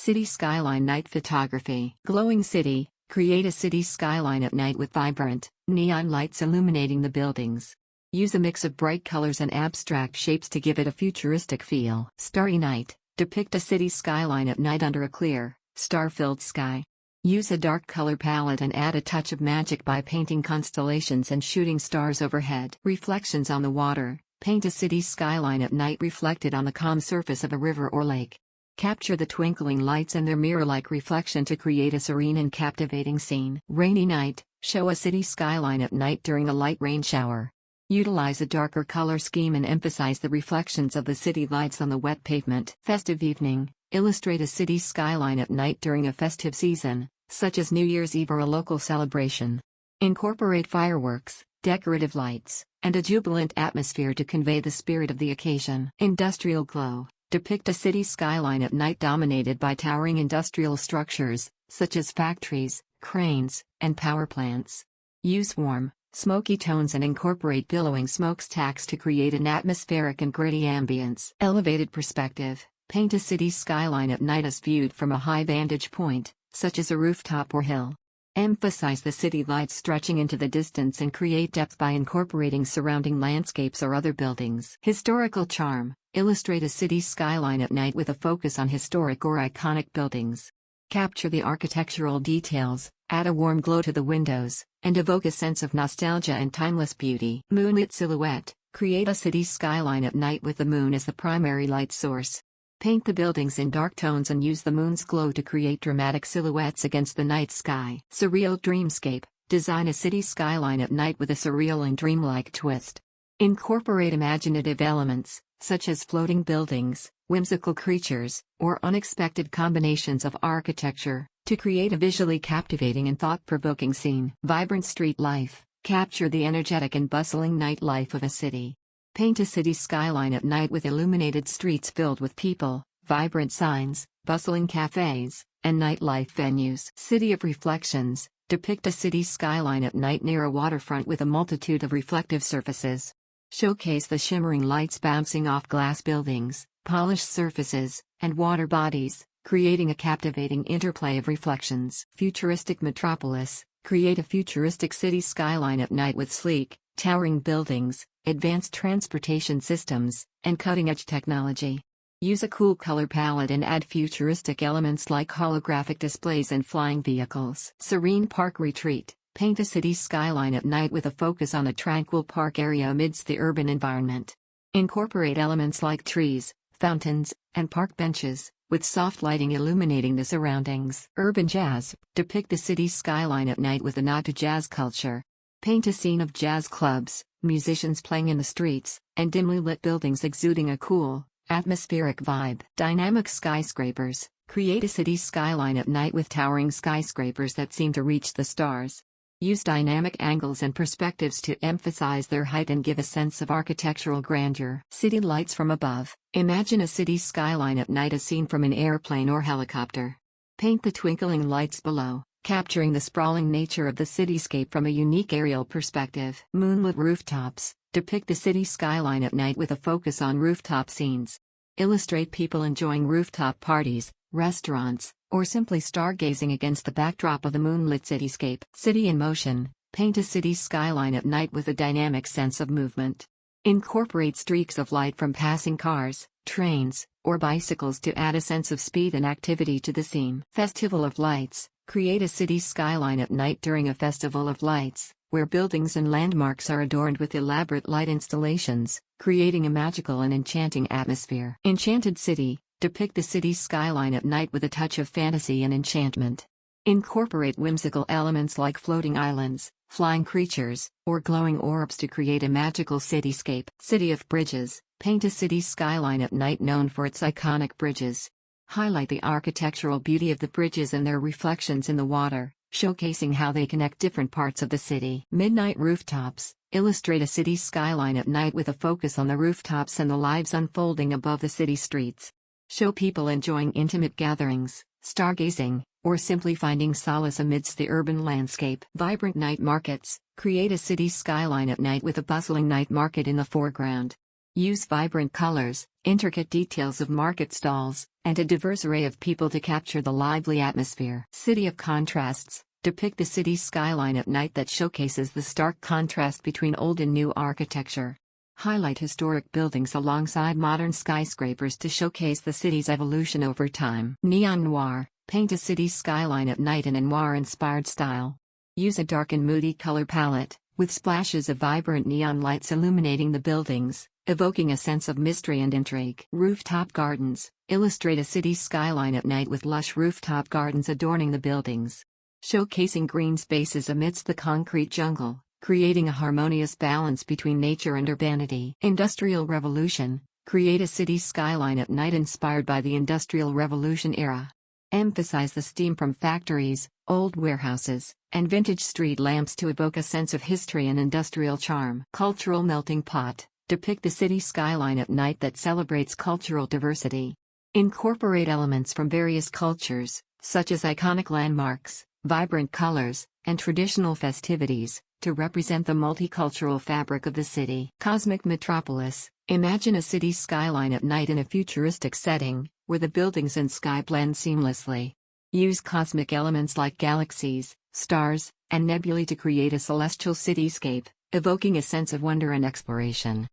City skyline night photography. Glowing city, create a city skyline at night with vibrant, neon lights illuminating the buildings. Use a mix of bright colors and abstract shapes to give it a futuristic feel. Starry night, depict a city skyline at night under a clear, star-filled sky. Use a dark color palette and add a touch of magic by painting constellations and shooting stars overhead. Reflections on the water, paint a city skyline at night reflected on the calm surface of a river or lake. Capture the twinkling lights and their mirror-like reflection to create a serene and captivating scene. Rainy night, show a city skyline at night during a light rain shower. Utilize a darker color scheme and emphasize the reflections of the city lights on the wet pavement. Festive evening, illustrate a city skyline at night during a festive season, such as New Year's Eve or a local celebration. Incorporate fireworks, decorative lights, and a jubilant atmosphere to convey the spirit of the occasion. Industrial glow, depict a city skyline at night dominated by towering industrial structures, such as factories, cranes, and power plants. Use warm, smoky tones and incorporate billowing smokestacks to create an atmospheric and gritty ambience. Elevated perspective, paint a city skyline at night as viewed from a high vantage point, such as a rooftop or hill. Emphasize the city lights stretching into the distance and create depth by incorporating surrounding landscapes or other buildings. Historical charm, illustrate a city skyline at night with a focus on historic or iconic buildings. Capture the architectural details, add a warm glow to the windows, and evoke a sense of nostalgia and timeless beauty. Moonlit silhouette, create a city skyline at night with the moon as the primary light source. Paint the buildings in dark tones and use the moon's glow to create dramatic silhouettes against the night sky. Surreal dreamscape, design a city skyline at night with a surreal and dreamlike twist. Incorporate imaginative elements, such as floating buildings, whimsical creatures, or unexpected combinations of architecture, to create a visually captivating and thought-provoking scene. Vibrant street life, capture the energetic and bustling nightlife of a city. Paint a city skyline at night with illuminated streets filled with people, vibrant signs, bustling cafes, and nightlife venues. City of reflections, depict a city skyline at night near a waterfront with a multitude of reflective surfaces. Showcase the shimmering lights bouncing off glass buildings, polished surfaces, and water bodies, creating a captivating interplay of reflections. Futuristic metropolis, create a futuristic city skyline at night with sleek, towering buildings, advanced transportation systems, and cutting-edge technology. Use a cool color palette and add futuristic elements like holographic displays and flying vehicles. Serene park retreat, paint a city skyline at night with a focus on a tranquil park area amidst the urban environment. Incorporate elements like trees, fountains, and park benches, with soft lighting illuminating the surroundings. Urban jazz, depict the city skyline at night with a nod to jazz culture. Paint a scene of jazz clubs, musicians playing in the streets, and dimly lit buildings exuding a cool, atmospheric vibe. Dynamic skyscrapers, create a city skyline at night with towering skyscrapers that seem to reach the stars. Use dynamic angles and perspectives to emphasize their height and give a sense of architectural grandeur. City lights from above, imagine a city skyline at night as seen from an airplane or helicopter. Paint the twinkling lights below, capturing the sprawling nature of the cityscape from a unique aerial perspective. Moonlit rooftops, depict the city skyline at night with a focus on rooftop scenes. Illustrate people enjoying rooftop parties, restaurants, or simply stargazing against the backdrop of the moonlit cityscape. City in motion, paint a city skyline at night with a dynamic sense of movement. Incorporate streaks of light from passing cars, trains, or bicycles to add a sense of speed and activity to the scene. Festival of lights, create a city skyline at night during a festival of lights, where buildings and landmarks are adorned with elaborate light installations, creating a magical and enchanting atmosphere. Enchanted city, depict the city skyline at night with a touch of fantasy and enchantment. Incorporate whimsical elements like floating islands, flying creatures, or glowing orbs to create a magical cityscape. City of bridges, paint a city skyline at night known for its iconic bridges. Highlight the architectural beauty of the bridges and their reflections in the water, showcasing how they connect different parts of the city. Midnight rooftops, illustrate a city skyline at night with a focus on the rooftops and the lives unfolding above the city streets. Show people enjoying intimate gatherings, stargazing, or simply finding solace amidst the urban landscape. Vibrant night markets, create a city skyline at night with a bustling night market in the foreground. Use vibrant colors, intricate details of market stalls, and a diverse array of people to capture the lively atmosphere. City of Contrasts. Depict the city's skyline at night that showcases the stark contrast between old and new architecture. Highlight historic buildings alongside modern skyscrapers to showcase the city's evolution over time. Neon Noir. Paint a city's skyline at night in a noir-inspired style. Use a dark and moody color palette, with splashes of vibrant neon lights illuminating the buildings, evoking a sense of mystery and intrigue. Rooftop gardens. Illustrate a city's skyline at night with lush rooftop gardens adorning the buildings. Showcasing green spaces amidst the concrete jungle, creating a harmonious balance between nature and urbanity. Industrial Revolution. Create a city's skyline at night inspired by the Industrial Revolution era. Emphasize the steam from factories, old warehouses, and vintage street lamps to evoke a sense of history and industrial charm. Cultural Melting Pot. Depict the city skyline at night that celebrates cultural diversity. Incorporate elements from various cultures, such as iconic landmarks, vibrant colors, and traditional festivities, to represent the multicultural fabric of the city. Cosmic Metropolis. Imagine a city's skyline at night in a futuristic setting, where the buildings and sky blend seamlessly. Use cosmic elements like galaxies, stars, and nebulae to create a celestial cityscape, evoking a sense of wonder and exploration.